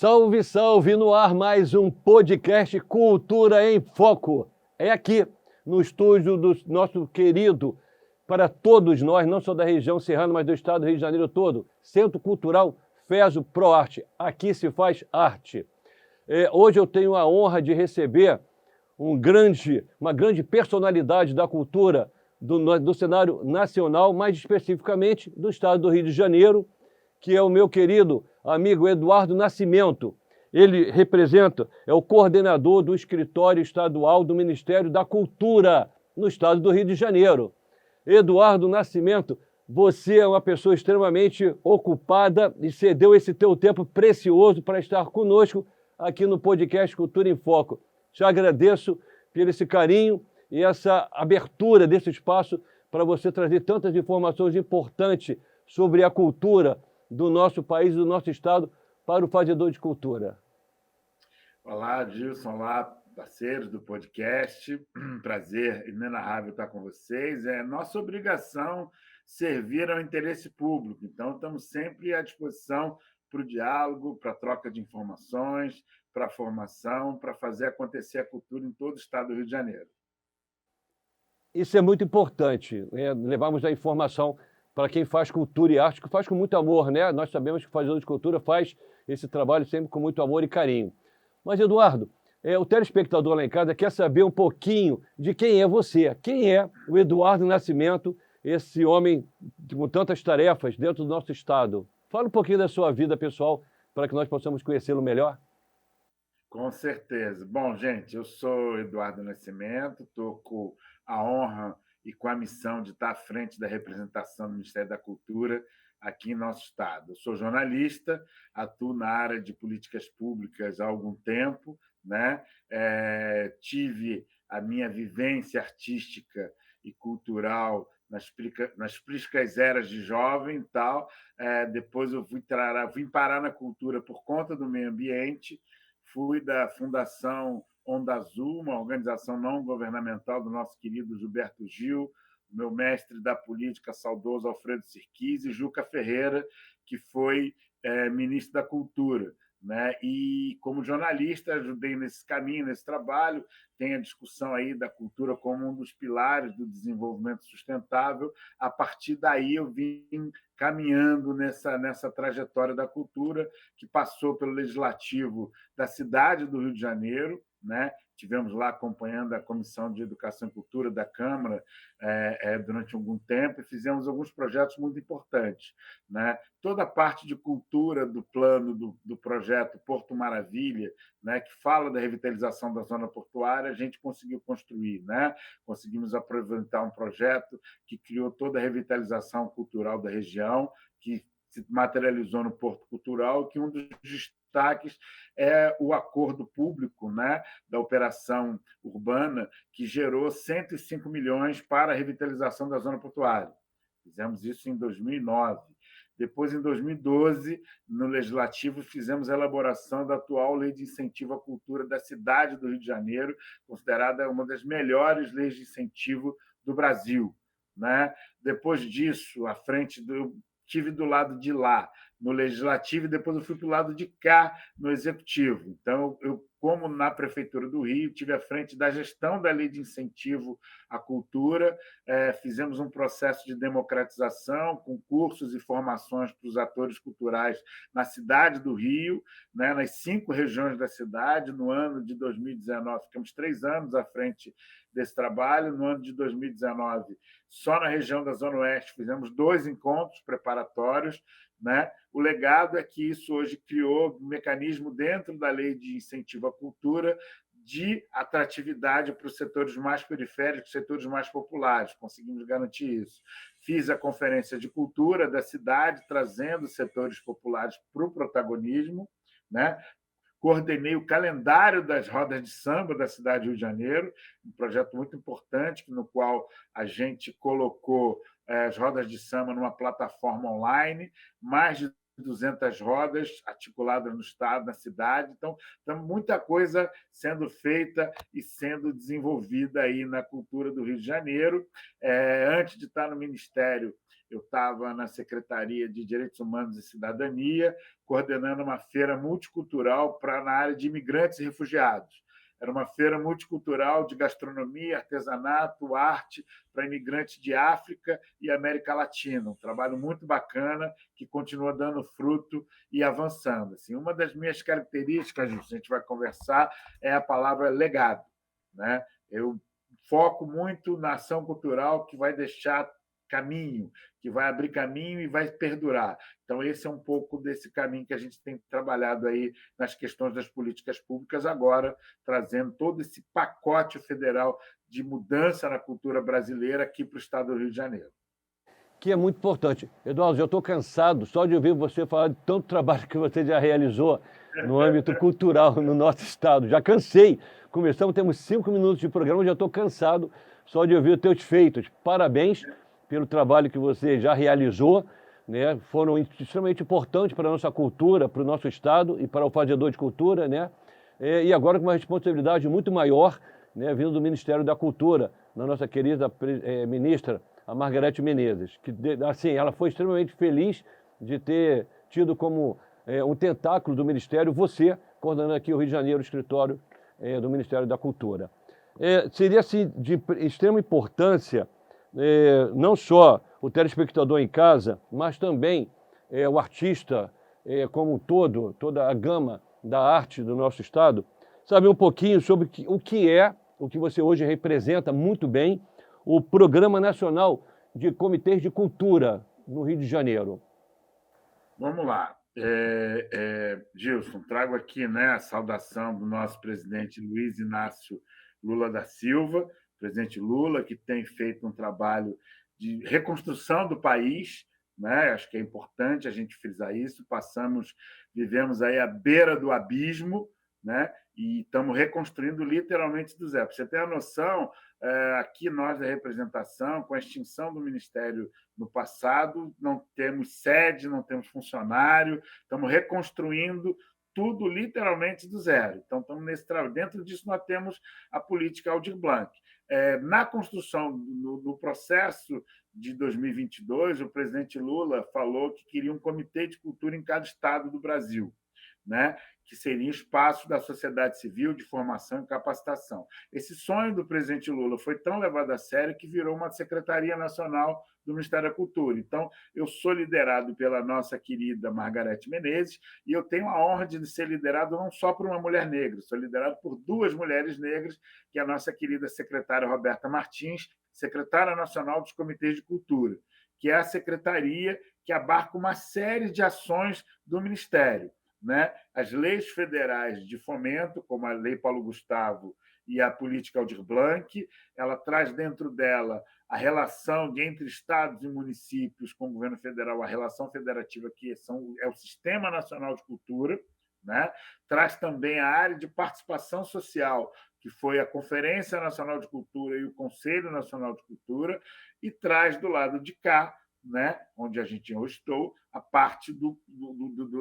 Salve, salve! No ar mais um podcast Cultura em Foco. É aqui, no estúdio do nosso querido, para todos nós, não só da região serrana, mas do estado do Rio de Janeiro todo, Centro Cultural FESO ProArte. Aqui se faz arte. Hoje eu tenho a honra de receber uma grande personalidade da cultura do cenário nacional, mais especificamente do estado do Rio de Janeiro, que é o meu querido amigo Eduardo Nascimento. Ele é o coordenador do escritório estadual do Ministério da Cultura no estado do Rio de Janeiro. Eduardo Nascimento, você é uma pessoa extremamente ocupada e cedeu esse teu tempo precioso para estar conosco aqui no podcast Cultura em Foco. Te agradeço por esse carinho e essa abertura desse espaço para você trazer tantas informações importantes sobre a cultura do nosso país, do nosso estado, para o fazedor de cultura. Olá, Gilson. Olá, parceiros do podcast. Prazer inenarrável estar com vocês. É nossa obrigação servir ao interesse público. Então, estamos sempre à disposição para o diálogo, para a troca de informações, para a formação, para fazer acontecer a cultura em todo o estado do Rio de Janeiro. Isso é muito importante, levarmos a informação para quem faz cultura e arte, que faz com muito amor, né? Nós sabemos que o fazedor de cultura faz esse trabalho sempre com muito amor e carinho. Mas, Eduardo, o telespectador lá em casa quer saber um pouquinho de quem é você. Quem é o Eduardo Nascimento, esse homem com tantas tarefas dentro do nosso estado? Fala um pouquinho da sua vida pessoal para que nós possamos conhecê-lo melhor. Com certeza. Bom, gente, eu sou Eduardo Nascimento, estou com a honra e com a missão de estar à frente da representação do Ministério da Cultura aqui em nosso estado. Eu sou jornalista, atuo na área de políticas públicas há algum tempo, né? Tive a minha vivência artística e cultural nas priscas eras de jovem e tal. Depois eu vim parar na cultura por conta do meio ambiente. Fui da Fundação Onda Azul, uma organização não governamental do nosso querido Gilberto Gil, meu mestre da política, saudoso Alfredo Sirquis, e Juca Ferreira, que foi ministro da Cultura. Né? E, como jornalista, ajudei nesse caminho, nesse trabalho. Tem a discussão aí da cultura como um dos pilares do desenvolvimento sustentável. A partir daí, eu vim caminhando nessa trajetória da cultura, que passou pelo Legislativo da cidade do Rio de Janeiro, né? Tivemos lá acompanhando a Comissão de Educação e Cultura da Câmara durante algum tempo e fizemos alguns projetos muito importantes. Né? Toda a parte de cultura do plano do projeto Porto Maravilha, né, que fala da revitalização da zona portuária, a gente conseguiu construir. Né? Conseguimos aproveitar um projeto que criou toda a revitalização cultural da região, que se materializou no Porto Cultural, que um dos destaques é o acordo público, né, da operação urbana, que gerou 105 milhões para a revitalização da zona portuária. Fizemos isso em 2009. Depois, em 2012, no Legislativo, fizemos a elaboração da atual Lei de Incentivo à Cultura da cidade do Rio de Janeiro, considerada uma das melhores leis de incentivo do Brasil. Né? Depois disso, à frente estive do lado de lá, no Legislativo, e depois eu fui para o lado de cá, no Executivo. Então, eu, como na Prefeitura do Rio, estive à frente da gestão da Lei de Incentivo à Cultura, fizemos um processo de democratização, com cursos e formações para os atores culturais na cidade do Rio, né, nas 5 regiões da cidade. No ano de 2019, ficamos 3 anos à frente desse trabalho. No ano de 2019, só na região da Zona Oeste, fizemos 2 encontros preparatórios. Né? O legado é que isso hoje criou um mecanismo dentro da Lei de Incentivo à Cultura de atratividade para os setores mais periféricos, setores mais populares. Conseguimos garantir isso. Fiz a Conferência de Cultura da cidade, trazendo os setores populares para o protagonismo. Né? Coordenei o calendário das rodas de samba da cidade do Rio de Janeiro, um projeto muito importante, no qual a gente colocou as rodas de samba numa plataforma online, mais de 200 rodas articuladas no estado, na cidade. Então, muita coisa sendo feita e sendo desenvolvida aí na cultura do Rio de Janeiro. Antes de estar no Ministério, eu estava na Secretaria de Direitos Humanos e Cidadania, coordenando uma feira multicultural na área de imigrantes e refugiados. Era uma feira multicultural de gastronomia, artesanato, arte para imigrantes de África e América Latina. Um trabalho muito bacana que continua dando fruto e avançando. Assim, uma das minhas características, a gente vai conversar, é a palavra legado, né? Eu foco muito na ação cultural que vai deixar caminho, que vai abrir caminho e vai perdurar. Então, esse é um pouco desse caminho que a gente tem trabalhado aí nas questões das políticas públicas, agora trazendo todo esse pacote federal de mudança na cultura brasileira aqui para o estado do Rio de Janeiro. Que é muito importante. Eduardo, já estou cansado só de ouvir você falar de tanto trabalho que você já realizou no âmbito cultural no nosso estado. Já cansei. Temos 5 minutos de programa, já estou cansado só de ouvir os teus feitos. Parabéns pelo trabalho que você já realizou, né? Foram extremamente importantes para a nossa cultura, para o nosso estado e para o fazedor de cultura, né? E agora com uma responsabilidade muito maior, né, vindo do Ministério da Cultura, da nossa querida ministra, a Margarete Menezes, que assim, ela foi extremamente feliz de ter tido como um tentáculo do Ministério você, coordenando aqui o Rio de Janeiro, o escritório do Ministério da Cultura. Seria assim, de extrema importância, não só o telespectador em casa, mas também o artista como um todo, toda a gama da arte do nosso estado, saber um pouquinho sobre o que você hoje representa muito bem, o Programa Nacional de Comitês de Cultura no Rio de Janeiro. Vamos lá. Gilson, trago aqui, né, a saudação do nosso presidente Luiz Inácio Lula da Silva, presidente Lula, que tem feito um trabalho de reconstrução do país, né? Acho que é importante a gente frisar isso. Vivemos aí à beira do abismo, né? E estamos reconstruindo literalmente do zero. Para você ter a noção, aqui nós da representação, com a extinção do Ministério no passado, não temos sede, não temos funcionário, estamos reconstruindo tudo literalmente do zero. Então, estamos nesse trabalho. Dentro disso, nós temos a política Aldir Blanc. Na construção, no processo de 2022, o presidente Lula falou que queria um comitê de cultura em cada estado do Brasil, né? Que seria espaço da sociedade civil de formação e capacitação. Esse sonho do presidente Lula foi tão levado a sério que virou uma Secretaria Nacional do Ministério da Cultura. Então, eu sou liderado pela nossa querida Margarete Menezes e eu tenho a honra de ser liderado não só por uma mulher negra, sou liderado por 2 mulheres negras, que é a nossa querida secretária Roberta Martins, secretária nacional dos Comitês de Cultura, que é a secretaria que abarca uma série de ações do Ministério, né? As leis federais de fomento, como a Lei Paulo Gustavo e a Política Aldir Blanc, ela traz dentro dela a relação entre estados e municípios com o governo federal, a relação federativa, que é o Sistema Nacional de Cultura, né? Traz também a área de participação social, que foi a Conferência Nacional de Cultura e o Conselho Nacional de Cultura, e traz do lado de cá, né, onde eu estou, a parte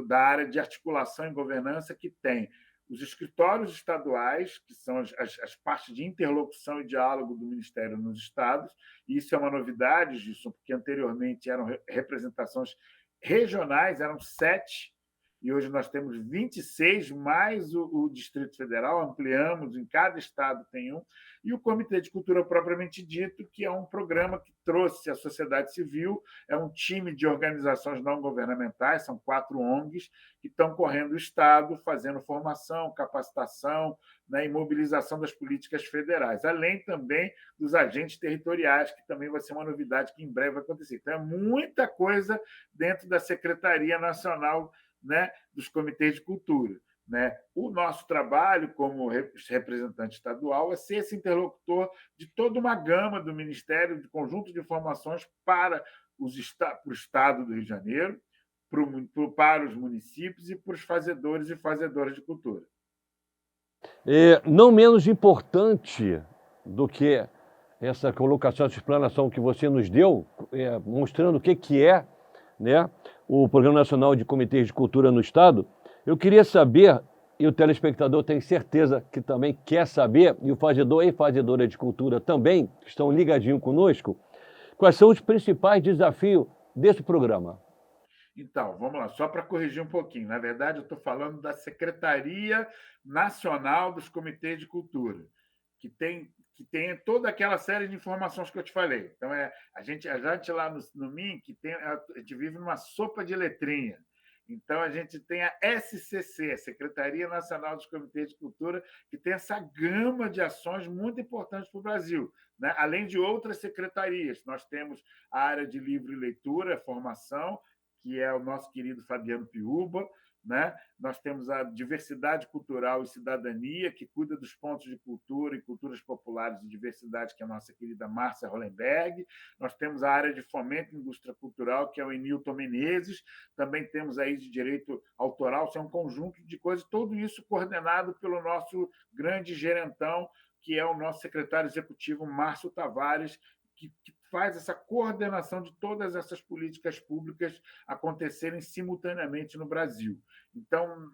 da área de articulação e governança, que tem os escritórios estaduais, que são as partes de interlocução e diálogo do Ministério nos estados, e isso é uma novidade, Gilson, porque anteriormente eram representações regionais, eram 7, e hoje nós temos 26, mais o Distrito Federal, ampliamos, em cada estado tem um, e o Comitê de Cultura propriamente dito, que é um programa que trouxe a sociedade civil, é um time de organizações não governamentais, são 4 ONGs, que estão correndo o estado, fazendo formação, capacitação, né, e mobilização das políticas federais, além também dos agentes territoriais, que também vai ser uma novidade que em breve vai acontecer. Então, é muita coisa dentro da Secretaria Nacional, né, dos Comitês de Cultura, né? O nosso trabalho como representante estadual é ser esse interlocutor de toda uma gama do Ministério, de conjunto de informações para o Estado do Rio de Janeiro, para os municípios e para os fazedores e fazedoras de cultura. Não menos importante do que essa colocação, essa explanação que você nos deu, mostrando o que é, né, o Programa Nacional de Comitês de Cultura no Estado, eu queria saber, e o telespectador tem certeza que também quer saber, e o fazedor e fazedora de cultura também estão ligadinhos conosco, quais são os principais desafios desse programa? Então, vamos lá, só para corrigir um pouquinho. Na verdade, eu estou falando da Secretaria Nacional dos Comitês de Cultura, que tem toda aquela série de informações que eu te falei. Então, a gente lá no MIN, a gente vive numa sopa de letrinha. Então, a gente tem a SCC, a Secretaria Nacional dos Comitês de Cultura, que tem essa gama de ações muito importantes para o Brasil, né? Além de outras secretarias. Nós temos a área de livro e leitura, formação, que é o nosso querido Fabiano Piuba, né? Nós temos a Diversidade Cultural e Cidadania, que cuida dos pontos de cultura e culturas populares e diversidade, que é a nossa querida Márcia Hollenberg. Nós temos a área de fomento e indústria cultural, que é o Enilton Menezes. Também temos aí de direito autoral, isso é um conjunto de coisas, tudo isso coordenado pelo nosso grande gerentão, que é o nosso secretário executivo, Márcio Tavares, que faz essa coordenação de todas essas políticas públicas acontecerem simultaneamente no Brasil. Então,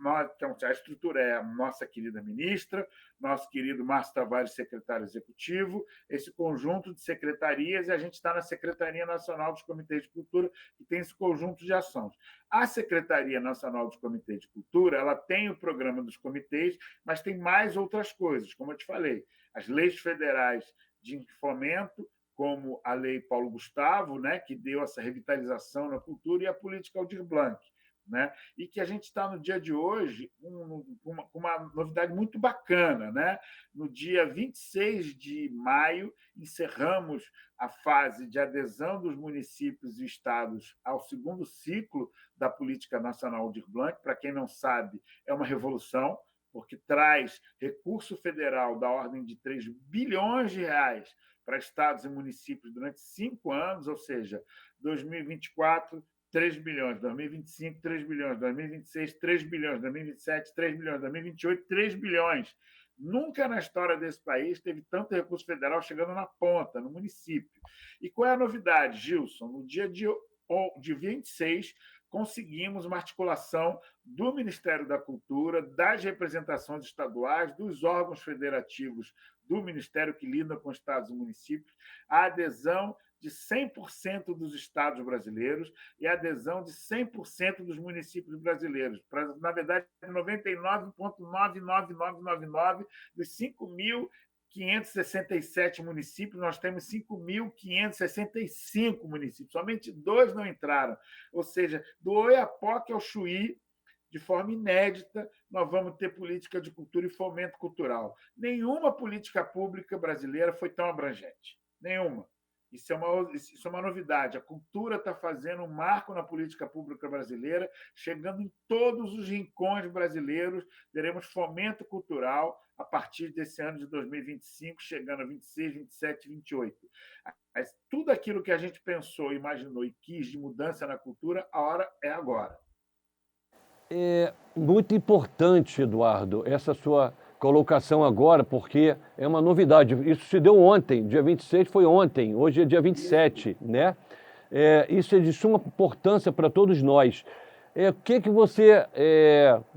a estrutura é a nossa querida ministra, nosso querido Márcio Tavares, secretário executivo, esse conjunto de secretarias, e a gente está na Secretaria Nacional dos Comitês de Cultura, que tem esse conjunto de ações. A Secretaria Nacional dos Comitês de Cultura, ela tem o programa dos comitês, mas tem mais outras coisas, como eu te falei, as leis federais de fomento, como a Lei Paulo Gustavo, né, que deu essa revitalização na cultura, e a Política Aldir Blanc, né, e que a gente está, no dia de hoje, com uma novidade muito bacana. Né? No dia 26 de maio, encerramos a fase de adesão dos municípios e estados ao segundo ciclo da Política Nacional Aldir Blanc. Para quem não sabe, é uma revolução, porque traz recurso federal da ordem de 3 bilhões de reais para estados e municípios durante 5 anos, ou seja, 2024, 3 bilhões, 2025, 3 bilhões, 2026, 3 bilhões, 2027, 3 bilhões, 2028, 3 bilhões. Nunca na história desse país teve tanto recurso federal chegando na ponta, no município. E qual é a novidade, Gilson? No dia de 26, conseguimos uma articulação do Ministério da Cultura, das representações estaduais, dos órgãos federativos do Ministério que lidam com estados e municípios, a adesão de 100% dos estados brasileiros e a adesão de 100% dos municípios brasileiros. Na verdade, 99,99999 dos 5.567 municípios, nós temos 5.565 municípios. Somente 2 não entraram. Ou seja, do Oiapoque ao Chuí, de forma inédita, nós vamos ter política de cultura e fomento cultural. Nenhuma política pública brasileira foi tão abrangente. Nenhuma. Isso é uma novidade. A cultura está fazendo um marco na política pública brasileira, chegando em todos os rincões brasileiros. Teremos fomento cultural a partir desse ano de 2025, chegando a 26, 27, 28. Mas tudo aquilo que a gente pensou, imaginou e quis de mudança na cultura, a hora é agora. É muito importante, Eduardo, essa sua colocação agora, porque é uma novidade. Isso se deu ontem, dia 26 foi ontem, hoje é dia 27, né? Isso é de suma importância para todos nós. O que você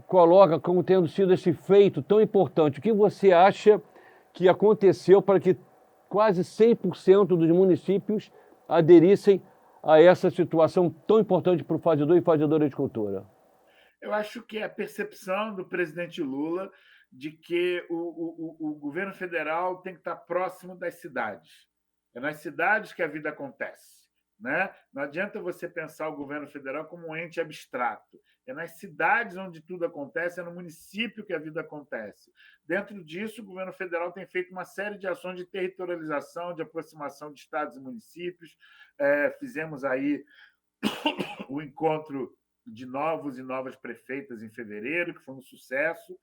coloca como tendo sido esse feito tão importante? O que você acha que aconteceu para que quase 100% dos municípios aderissem a essa situação tão importante para o fazedor e fazedora de cultura? Eu acho que é a percepção do presidente Lula de que o governo federal tem que estar próximo das cidades. É nas cidades que a vida acontece. Né? Não adianta você pensar o governo federal como um ente abstrato. É nas cidades onde tudo acontece, é no município que a vida acontece. Dentro disso, o governo federal tem feito uma série de ações de territorialização, de aproximação de estados e municípios. Fizemos aí o encontro de novos e novas prefeitas em fevereiro, que foi um sucesso,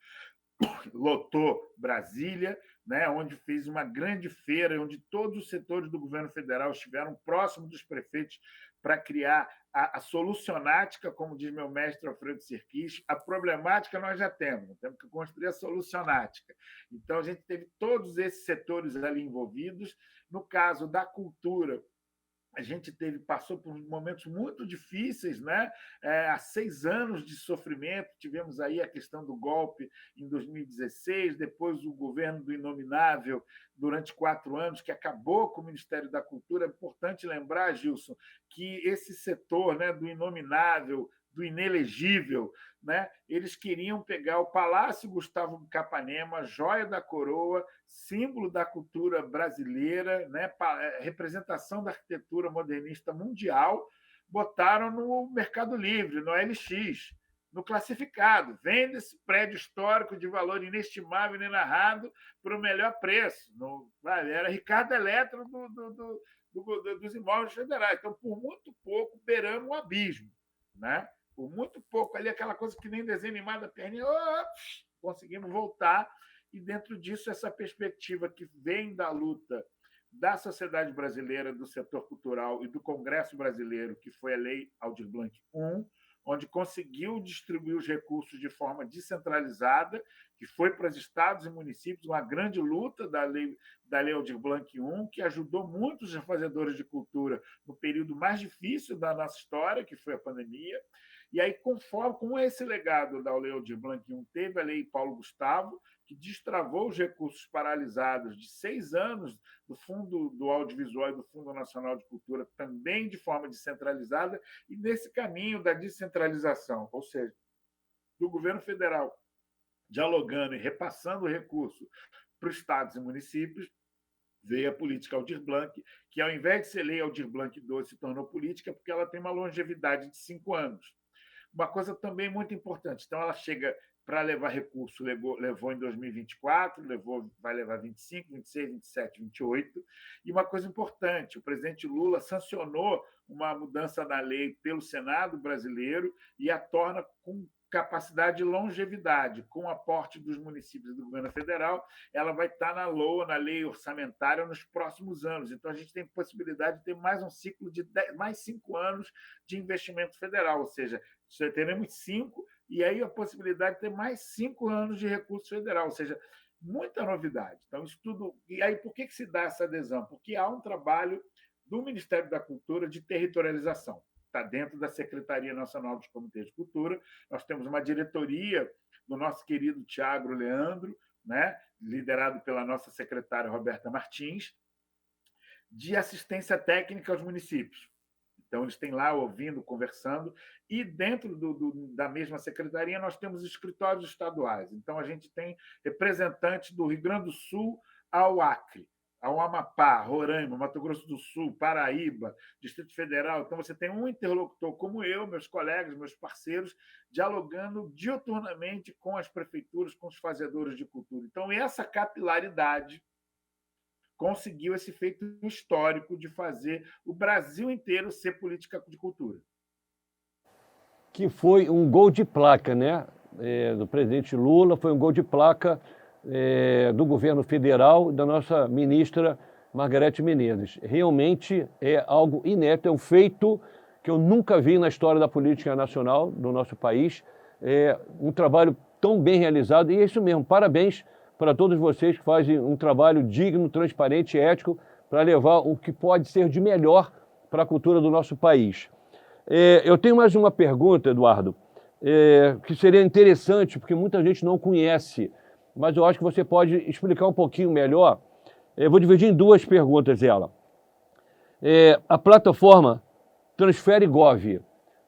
lotou Brasília, né, onde fez uma grande feira, onde todos os setores do governo federal estiveram próximos dos prefeitos para criar a solucionática, como diz meu mestre Alfredo Serquis. A problemática nós já temos que construir a solucionática. Então, a gente teve todos esses setores ali envolvidos. No caso da cultura, a gente passou por momentos muito difíceis, né? Há 6 anos de sofrimento, tivemos aí a questão do golpe em 2016, depois o governo do Inominável durante 4 anos, que acabou com o Ministério da Cultura. É importante lembrar, Gilson, que esse setor, né, do Inominável, do inelegível, né? Eles queriam pegar o Palácio Gustavo Capanema, joia da coroa, símbolo da cultura brasileira, né? Representação da arquitetura modernista mundial, botaram no Mercado Livre, no LX, no classificado. Vende esse prédio histórico de valor inestimável e inenarrado por o melhor preço. Era Ricardo Eletro dos imóveis federais. Então, por muito pouco, beiramos um abismo. Né? Por muito pouco, ali aquela coisa que nem desenho animado, a perninha, conseguimos voltar. E dentro disso, essa perspectiva que vem da luta da sociedade brasileira, do setor cultural e do Congresso brasileiro, que foi a Lei Aldir Blanc I, onde conseguiu distribuir os recursos de forma descentralizada, que foi para os estados e municípios, uma grande luta da Lei Aldir Blanc I, que ajudou muitos fazedores de cultura no período mais difícil da nossa história, que foi a pandemia. E aí, conforme com esse legado da Lei Aldir Blanc I, teve a Lei Paulo Gustavo, que destravou os recursos paralisados de 6 anos do Fundo do Audiovisual e do Fundo Nacional de Cultura, também de forma descentralizada, e nesse caminho da descentralização, ou seja, do governo federal dialogando e repassando o recurso para os estados e municípios, veio a política Aldir Blanc, que, ao invés de ser Lei Aldir Blanc II, se tornou política porque ela tem uma longevidade de 5 anos. Uma coisa também muito importante. Então, ela chega para levar recurso, levou em 2024, vai levar 25, 26, 27, 28. E uma coisa importante, o presidente Lula sancionou uma mudança na lei pelo Senado brasileiro e a torna com capacidade de longevidade, com o aporte dos municípios e do governo federal, ela vai estar na LOA, na lei orçamentária, nos próximos anos. Então, a gente tem possibilidade de ter mais um ciclo de mais 5 anos de investimento federal, ou seja, teremos 5, e aí a possibilidade de ter mais 5 anos de recurso federal, ou seja, muita novidade. Então, isso tudo. E aí, por que se dá essa adesão? Porque há um trabalho do Ministério da Cultura de territorialização. Está dentro da Secretaria Nacional dos Comitês de Cultura. Nós temos uma diretoria do nosso querido Tiago Leandro, né, liderado pela nossa secretária Roberta Martins, de assistência técnica aos municípios. Então, eles têm lá ouvindo, conversando, e dentro da mesma secretaria nós temos escritórios estaduais. Então, a gente tem representantes do Rio Grande do Sul ao Acre, ao Amapá, Roraima, Mato Grosso do Sul, Paraíba, Distrito Federal. Então, você tem um interlocutor como eu, meus colegas, meus parceiros, dialogando diuturnamente com as prefeituras, com os fazedores de cultura. Então, essa capilaridade conseguiu esse feito histórico de fazer o Brasil inteiro ser política de cultura. Que foi um gol de placa, né? Do presidente Lula, foi um gol de placa do governo federal e da nossa ministra Margarete Menezes. Realmente é algo inédito, é um feito que eu nunca vi na história da política nacional do nosso país. É um trabalho tão bem realizado, e é isso mesmo, parabéns para todos vocês que fazem um trabalho digno, transparente e ético para levar o que pode ser de melhor para a cultura do nosso país. Eu tenho mais uma pergunta, Eduardo, que seria interessante, porque muita gente não conhece, mas eu acho que você pode explicar um pouquinho melhor. Eu vou dividir em 2 perguntas ela. A plataforma TransfereGov.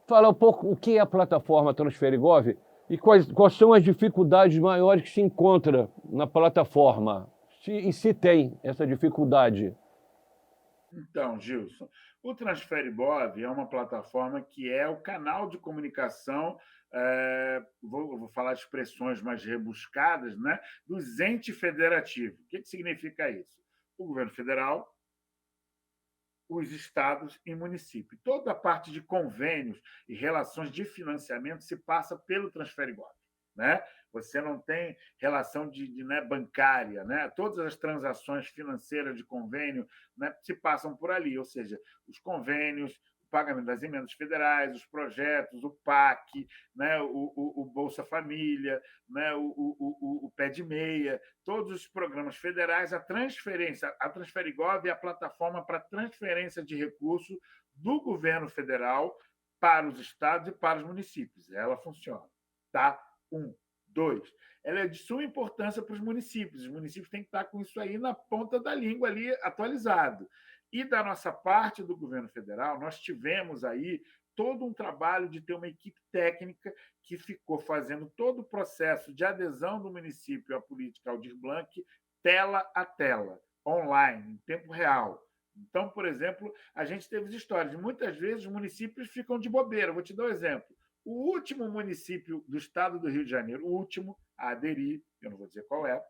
Fala um pouco o que é a plataforma TransfereGov e quais são as dificuldades maiores que se encontra na plataforma, e se tem essa dificuldade. Então, Gilson, o TransfereGov é uma plataforma que é o canal de comunicação, vou falar de expressões mais rebuscadas, né, dos entes federativos. O que significa isso? O governo federal, os estados e municípios. Toda a parte de convênios e relações de financiamento se passa pelo TransfereGov. Né? Você não tem relação bancária, né? Todas as transações financeiras de convênio, né, se passam por ali, ou seja, os convênios, pagamento das emendas federais, os projetos, o PAC, né, o Bolsa Família, né, o Pé de Meia, todos os programas federais, a transferência, a Transferigov é a plataforma para transferência de recursos do governo federal para os estados e para os municípios. Ela funciona. Tá? 1. 2. Ela é de suma importância para os municípios. Os municípios têm que estar com isso aí na ponta da língua ali atualizado. E da nossa parte do governo federal, nós tivemos aí todo um trabalho de ter uma equipe técnica que ficou fazendo todo o processo de adesão do município à política Aldir Blanc, tela a tela, online, em tempo real. Então, por exemplo, a gente teve histórias. Muitas vezes os municípios ficam de bobeira. Vou te dar um exemplo. O último município do estado do Rio de Janeiro, o último a aderir, eu não vou dizer qual é,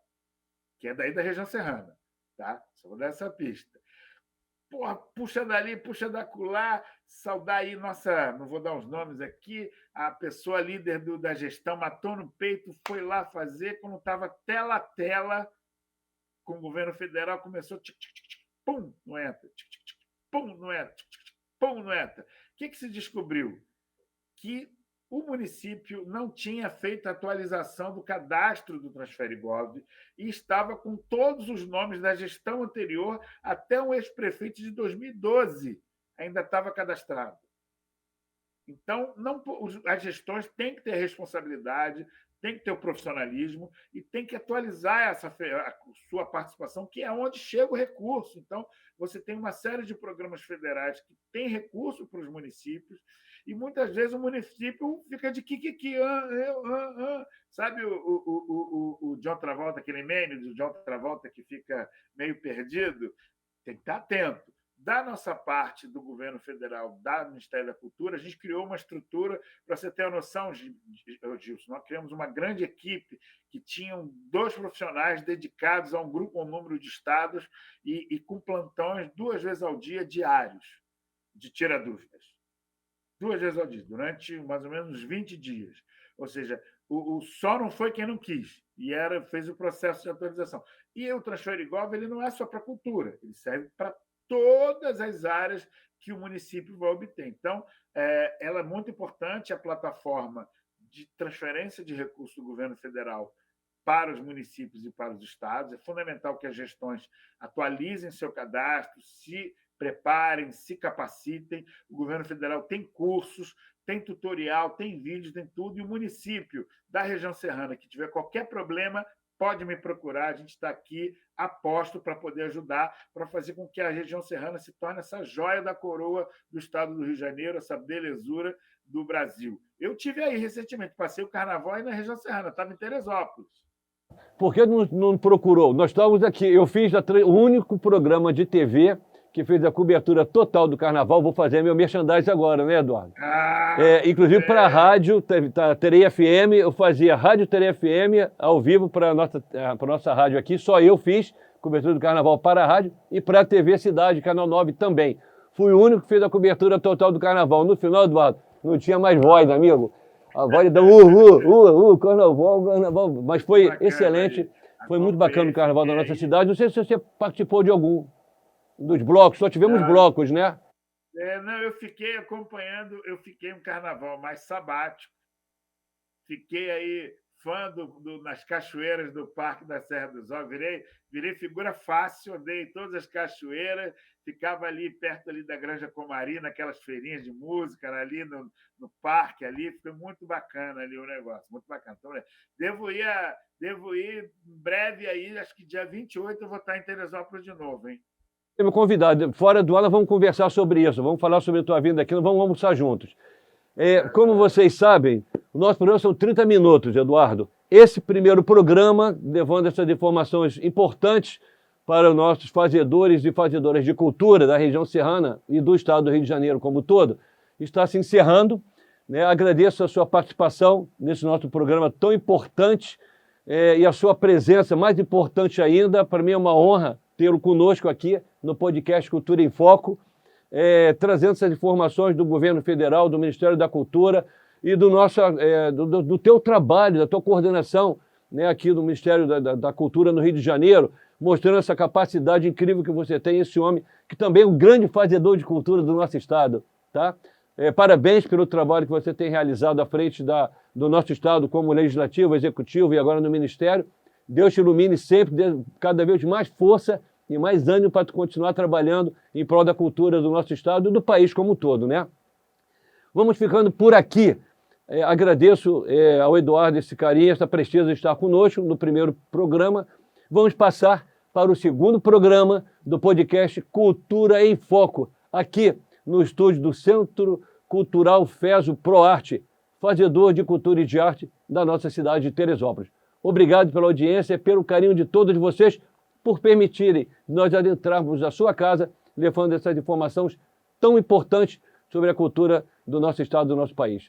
que é daí da região serrana, tá? Só vou dar essa pista. Porra, puxa dali, puxa da acolá, saudar aí nossa, não vou dar os nomes aqui, a pessoa líder da gestão matou no peito, foi lá fazer, quando estava tela a tela com o governo federal, começou tic, tic, tic, pum, não entra, tic, tic, tic, pum, não entra, tic, tic, pum, não entra. O que se descobriu? Que o município não tinha feito a atualização do cadastro do Transferigov e estava com todos os nomes da gestão anterior, até um ex-prefeito de 2012 ainda estava cadastrado. Então, as gestões têm que ter responsabilidade, tem que ter o profissionalismo e tem que atualizar a sua participação, que é onde chega o recurso. Então, você tem uma série de programas federais que têm recurso para os municípios e, muitas vezes, o município fica de sabe o John Travolta, aquele meme do John Travolta que fica meio perdido? Tem que estar atento. Da nossa parte, do governo federal, do Ministério da Cultura, a gente criou uma estrutura, para você ter a noção, Gilson, nós criamos uma grande equipe que tinham 2 profissionais dedicados a um número de estados e com plantões 2 vezes ao dia diários, de tira-dúvidas. 2 vezes ao dia, durante mais ou menos 20 dias. Ou seja, só não foi quem não quis, e fez o processo de atualização. E o Transferigov ele não é só para a cultura, ele serve para todas as áreas que o município vai obter. Então, ela é muito importante, a plataforma de transferência de recursos do governo federal para os municípios e para os estados. É fundamental que as gestões atualizem seu cadastro, se preparem, se capacitem. O governo federal tem cursos, tem tutorial, tem vídeos, tem tudo. E o município da região serrana que tiver qualquer problema, pode me procurar, a gente está aqui a posto para poder ajudar, para fazer com que a região serrana se torne essa joia da coroa do estado do Rio de Janeiro, essa belezura do Brasil. Eu tive aí recentemente, passei o carnaval aí na região serrana, estava em Teresópolis. Por que não procurou? Nós estávamos aqui, eu fiz o único programa de TV que fez a cobertura total do carnaval. Vou fazer meu merchandising agora, né, Eduardo? Inclusive para a rádio, Terei FM, eu fazia Rádio Terei FM ao vivo para a nossa rádio aqui. Só eu fiz cobertura do carnaval para a rádio e para a TV Cidade, Canal 9 também. Fui o único que fez a cobertura total do carnaval. No final, Eduardo, não tinha mais voz, amigo. A voz da carnaval. Mas foi excelente, foi muito bacana o carnaval da nossa cidade. Não sei se você participou de algum dos blocos, só tivemos blocos, né? Não, eu fiquei acompanhando, eu fiquei um carnaval mais sabático, fiquei aí fã nas cachoeiras do Parque da Serra dos Ovos, virei figura fácil, andei em todas as cachoeiras, ficava ali perto ali da Granja Comari, naquelas feirinhas de música, ali no parque, ali, foi muito bacana ali o negócio, muito bacana. Então, devo ir em breve aí, acho que dia 28 eu vou estar em Teresópolis de novo, hein? Meu convidado, fora do ar, nós vamos conversar sobre isso, vamos falar sobre a tua vinda aqui, nós vamos almoçar juntos. Como vocês sabem, o nosso programa são 30 minutos, Eduardo. Esse primeiro programa, levando essas informações importantes para os nossos fazedores e fazedoras de cultura da região serrana e do estado do Rio de Janeiro como um todo, está se encerrando. Agradeço a sua participação nesse nosso programa tão importante e a sua presença, mais importante ainda, para mim é uma honra tê-lo conosco aqui no podcast Cultura em Foco, trazendo essas informações do governo federal, do Ministério da Cultura e do teu trabalho, da tua coordenação, né, aqui do Ministério da Cultura no Rio de Janeiro, mostrando essa capacidade incrível que você tem, esse homem que também é um grande fazedor de cultura do nosso estado. tá? Parabéns pelo trabalho que você tem realizado à frente do nosso Estado como legislativo, executivo e agora no Ministério. Deus te ilumine sempre, dê cada vez mais força e mais ânimo para tu continuar trabalhando em prol da cultura do nosso Estado e do país como um todo, né? Vamos ficando por aqui. Agradeço ao Eduardo esse carinho, essa presteza de estar conosco no primeiro programa. Vamos passar para o segundo programa do podcast Cultura em Foco, aqui no estúdio do Centro Cultural FESO ProArte, fazedor de cultura e de arte da nossa cidade de Teresópolis. Obrigado pela audiência, pelo carinho de todos vocês, por permitirem nós adentrarmos a sua casa, levando essas informações tão importantes sobre a cultura do nosso estado, do nosso país.